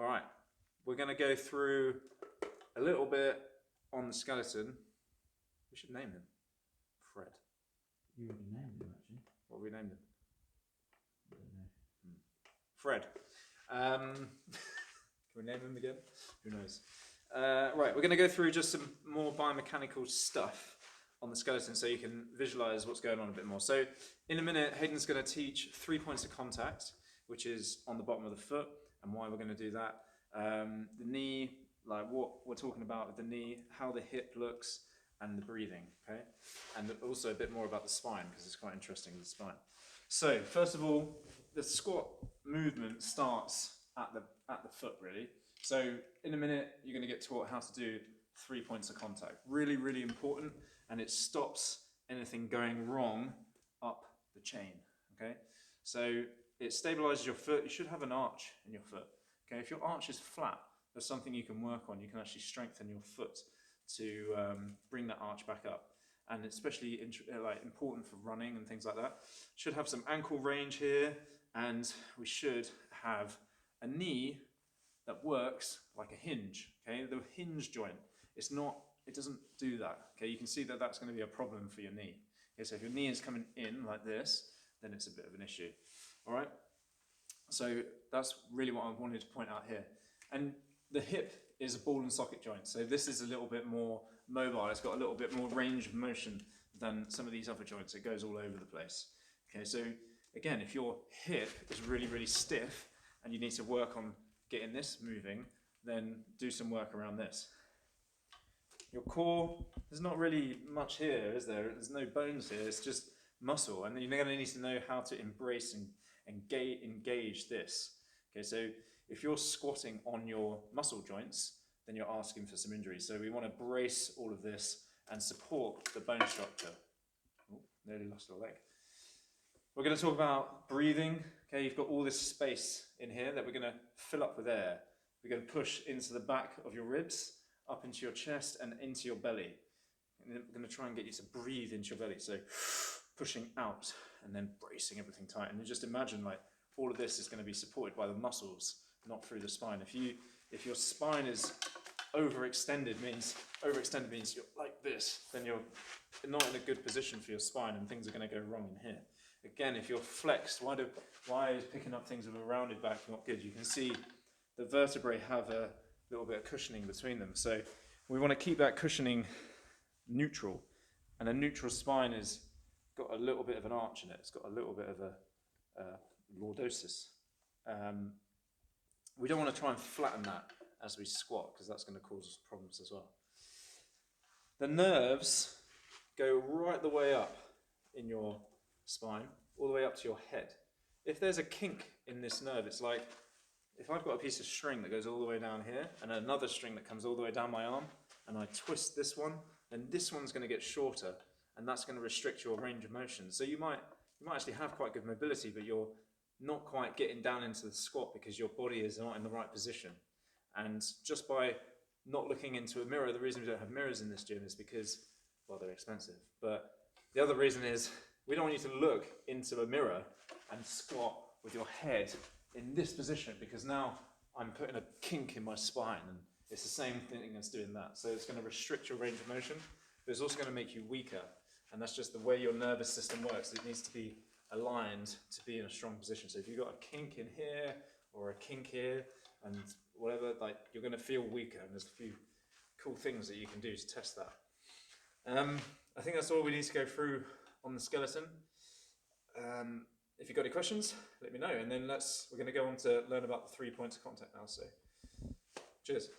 All right, we're going to go through a little bit on the skeleton. We should name him Fred. You already named him, actually. What have we named him? I don't know. Fred. Can we name him again? Who knows? Right, we're going to go through just some more biomechanical stuff on the skeleton so you can visualize what's going on a bit more. So in a minute, Hayden's going to teach 3 points of contact, which is on the bottom of the foot, and why we're going to do that. The knee, like what we're talking about with the knee, how the hip looks, and the breathing, okay? And also a bit more about the spine, because it's quite interesting, the spine. So first of all, the squat movement starts at the foot, really. So in a minute, you're going to get taught how to do 3 points of contact. Really, really important, and it stops anything going wrong up the chain, okay? So it stabilizes your foot. You should have an arch in your foot, okay? If your arch is flat, there's something you can work on. You can actually strengthen your foot to bring that arch back up. And especially important for running and things like that. Should have some ankle range here, and we should have a knee that works like a hinge, okay? The hinge joint, it doesn't do that, okay? You can see that that's going to be a problem for your knee. Okay, so if your knee is coming in like this, then it's a bit of an issue, all right? So that's really what I wanted to point out here. And the hip is a ball and socket joint, so this is a little bit more mobile. It's got a little bit more range of motion than some of these other joints. It goes all over the place. Okay, so again, if your hip is really, really stiff and you need to work on getting this moving, then do some work around this. Your core, there's not really much here, is there? There's no bones here, it's just muscle, and you're going to need to know how to embrace and engage this. Okay, so if you're squatting on your muscle joints, then you're asking for some injuries. So we want to brace all of this and support the bone structure. Oh, nearly lost a leg. We're going to talk about breathing. Okay, you've got all this space in here that we're going to fill up with air. We're going to push into the back of your ribs, up into your chest and into your belly. And then we're going to try and get you to breathe into your belly. So pushing out and then bracing everything tight. And you just imagine like all of this is going to be supported by the muscles, not through the spine. If your spine is overextended means you're like this, then you're not in a good position for your spine and things are going to go wrong in here. Again, if you're flexed, why is picking up things with a rounded back not good? You can see the vertebrae have a little bit of cushioning between them. So we want to keep that cushioning neutral. And a neutral spine has got a little bit of an arch in it. It's got a little bit of a lordosis. We don't want to try and flatten that as we squat, because that's going to cause us problems as well. The nerves go right the way up in your spine, all the way up to your head. If there's a kink in this nerve, it's like if I've got a piece of string that goes all the way down here and another string that comes all the way down my arm, and I twist this one, then this one's going to get shorter, and that's going to restrict your range of motion. So you might actually have quite good mobility, but you're not quite getting down into the squat because your body is not in the right position. And just by not looking into a mirror, the reason we don't have mirrors in this gym is because, well, they're expensive. But the other reason is we don't want you to look into a mirror and squat with your head in this position, because now I'm putting a kink in my spine, and it's the same thing as doing that. So it's going to restrict your range of motion, but it's also going to make you weaker. And that's just the way your nervous system works. It needs to be aligned to be in a strong position. So if you've got a kink in here or a kink here and whatever, like, you're going to feel weaker, and there's a few cool things that you can do to test that. I think that's all we need to go through on the skeleton. If you've got any questions, let me know, and then we're going to go on to learn about the 3 points of contact now. So cheers.